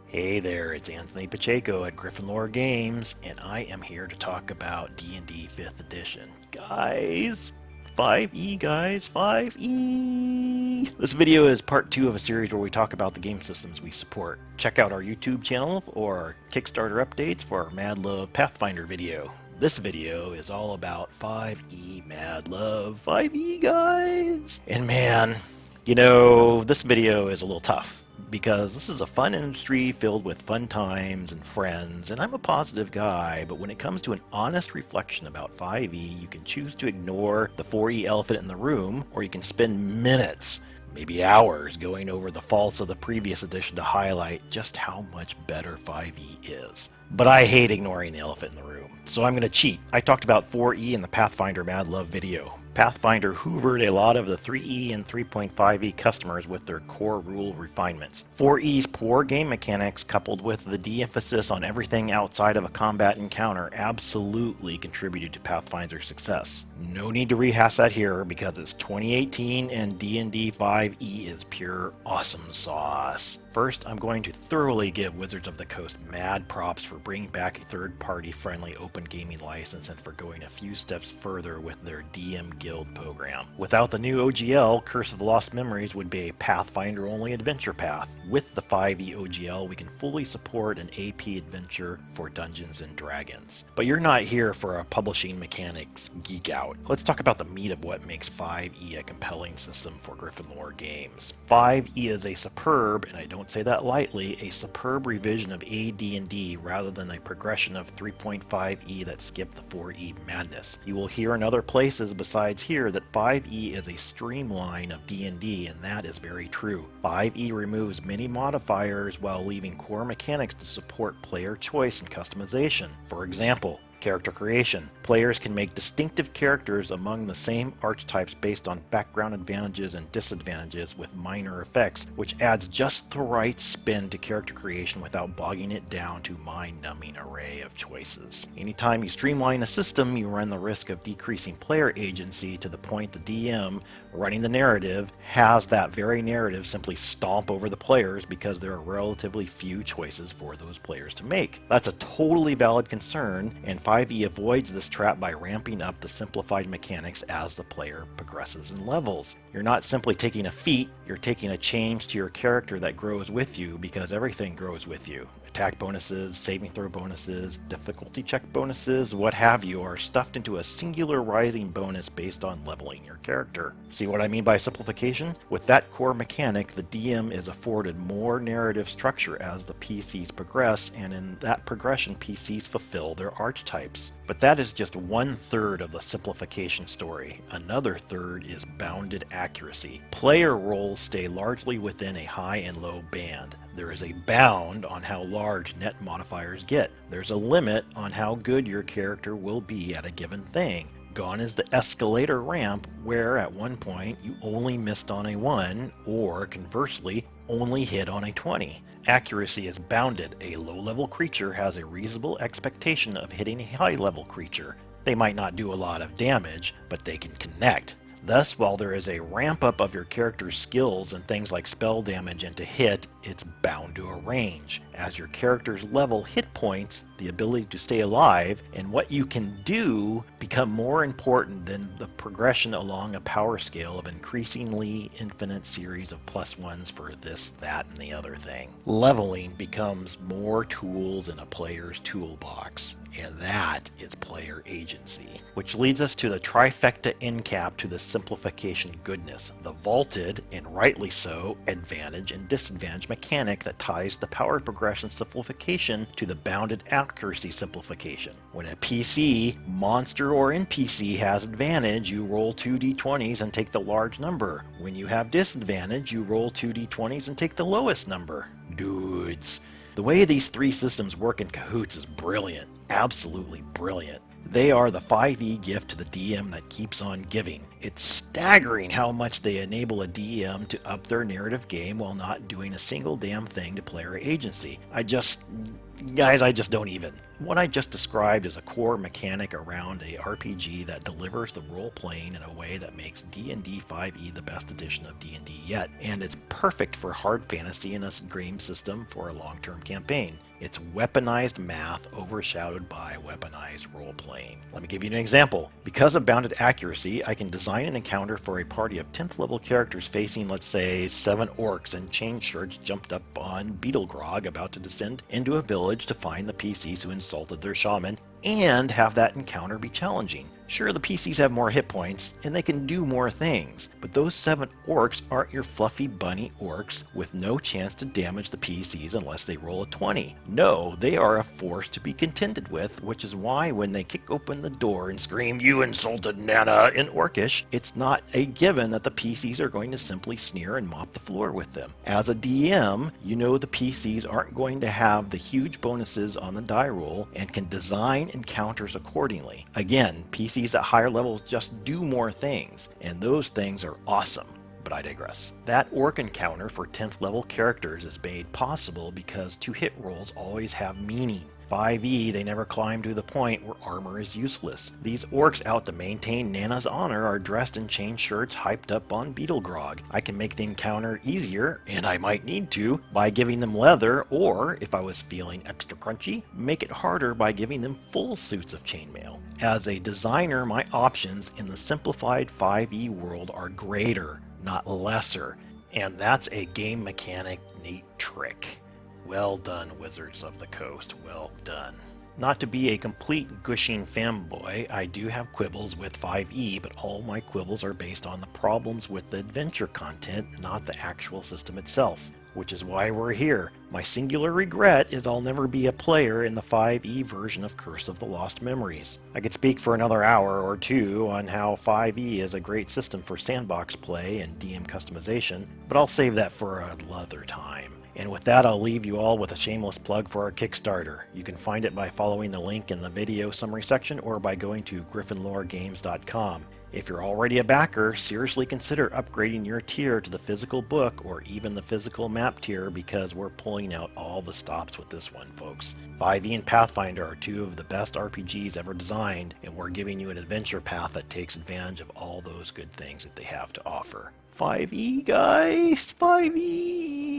Hey there, it's Anthony Pacheco at Griffon Games, and I am here to talk about D&D 5th Edition. Guys, 5e guys, 5e! This video is part 2 of a series where we talk about the game systems we support. Check out our YouTube channel or our Kickstarter updates for our Mad Love Pathfinder video. This video is all about 5e Mad Love 5e guys! And man, this video is a little tough, because this is a fun industry filled with fun times and friends, and I'm a positive guy, but when it comes to an honest reflection about 5e, you can choose to ignore the 4e elephant in the room, or you can spend minutes, maybe hours, going over the faults of the previous edition to highlight just how much better 5e is. But I hate ignoring the elephant in the room, so I'm going to cheat. I talked about 4e in the Pathfinder Mad Love video. Pathfinder hoovered a lot of the 3e and 3.5e customers with their core rule refinements. 4e's poor game mechanics, coupled with the de-emphasis on everything outside of a combat encounter, absolutely contributed to Pathfinder's success. No need to rehash that here, because it's 2018 and D&D 5e is pure awesome sauce. First, I'm going to thoroughly give Wizards of the Coast mad props for bringing back a third-party friendly open gaming license and for going a few steps further with their DM Guild program. Without the new OGL, Curse of the Lost Memories would be a Pathfinder-only adventure path. With the 5e OGL, we can fully support an AP adventure for Dungeons & Dragons. But you're not here for a publishing mechanics geek out. Let's talk about the meat of what makes 5e a compelling system for Griffon Games. 5e is a superb, and I don't say that lightly, a superb revision of AD&D rather than a progression of 3.5e that skipped the 4e madness. You will hear in other places besides here that 5e is a streamline of D&D, and that is very true. 5e removes many modifiers while leaving core mechanics to support player choice and customization. For example, character creation. Players can make distinctive characters among the same archetypes based on background advantages and disadvantages with minor effects, which adds just the right spin to character creation without bogging it down to mind-numbing array of choices. Anytime you streamline a system, you run the risk of decreasing player agency to the point the DM running the narrative has that very narrative simply stomp over the players because there are relatively few choices for those players to make. That's a totally valid concern, and 5e avoids this trap by ramping up the simplified mechanics as the player progresses and levels. You're not simply taking a feat, you're taking a change to your character that grows with you, because everything grows with you. Attack bonuses, saving throw bonuses, difficulty check bonuses, what have you, are stuffed into a singular rising bonus based on leveling your character. See what I mean by simplification? With that core mechanic, the DM is afforded more narrative structure as the PCs progress, and in that progression, PCs fulfill their archetypes. But that is just 1/3 of the simplification story. Another third is bounded accuracy. Player roles stay largely within a high and low band. There is a bound on how large net modifiers get. There's a limit on how good your character will be at a given thing. Gone is the escalator ramp, where at one point you only missed on a 1, or conversely, only hit on a 20. Accuracy is bounded. A low-level creature has a reasonable expectation of hitting a high-level creature. They might not do a lot of damage, but they can connect. Thus, while there is a ramp-up of your character's skills and things like spell damage and to hit, it's bound to a range. As your character's level hit points, the ability to stay alive, and what you can do become more important than the progression along a power scale of increasingly infinite series of +1s for this, that, and the other thing. Leveling becomes more tools in a player's toolbox, and that is player agency. Which leads us to the trifecta end cap to the simplification goodness, the vaulted, and rightly so, advantage and disadvantage mechanic that ties the power progression simplification to the bounded accuracy simplification. When a PC, monster or NPC has advantage, you roll 2d20s and take the large number. When you have disadvantage, you roll 2d20s and take the lowest number. Dudes. The way these three systems work in cahoots is brilliant. Absolutely brilliant. They are the 5e gift to the DM that keeps on giving. It's staggering how much they enable a DM to up their narrative game while not doing a single damn thing to player agency. Guys, I just don't even. What I just described is a core mechanic around a RPG that delivers the role-playing in a way that makes D&D 5e the best edition of D&D yet, and it's perfect for hard fantasy in a game system for a long-term campaign. It's weaponized math overshadowed by weaponized role-playing. Let me give you an example. Because of bounded accuracy, I can design an encounter for a party of 10th level characters facing, let's say, 7 orcs and chain shirts jumped up on Beetle Grog about to descend into a village to find the PCs who insulted their shaman, and have that encounter be challenging. Sure, the PCs have more hit points, and they can do more things, but those 7 orcs aren't your fluffy bunny orcs with no chance to damage the PCs unless they roll a 20. No, they are a force to be contended with, which is why when they kick open the door and scream, "You insulted Nana," in Orcish, it's not a given that the PCs are going to simply sneer and mop the floor with them. As a DM, you know the PCs aren't going to have the huge bonuses on the die roll and can design encounters accordingly. Again, PCs at higher levels just do more things, and those things are awesome. But I digress. That orc encounter for 10th level characters is made possible because 2-hit rolls always have meaning. 5e, they never climb to the point where armor is useless. These orcs out to maintain Nana's honor are dressed in chain shirts hyped up on Beetle Grog. I can make the encounter easier, and I might need to, by giving them leather, or, if I was feeling extra crunchy, make it harder by giving them full suits of chainmail. As a designer, my options in the simplified 5e world are greater, not lesser, and that's a game mechanic neat trick. Well done, Wizards of the Coast, well done. Not to be a complete gushing fanboy, I do have quibbles with 5e, but all my quibbles are based on the problems with the adventure content, not the actual system itself, which is why we're here. My singular regret is I'll never be a player in the 5e version of Curse of the Lost Memories. I could speak for another hour or two on how 5e is a great system for sandbox play and DM customization, but I'll save that for another time. And with that, I'll leave you all with a shameless plug for our Kickstarter. You can find it by following the link in the video summary section or by going to griffinloregames.com. If you're already a backer, seriously consider upgrading your tier to the physical book or even the physical map tier because we're pulling out all the stops with this one, folks. 5e and Pathfinder are 2 of the best RPGs ever designed, and we're giving you an adventure path that takes advantage of all those good things that they have to offer. 5e, guys! 5e!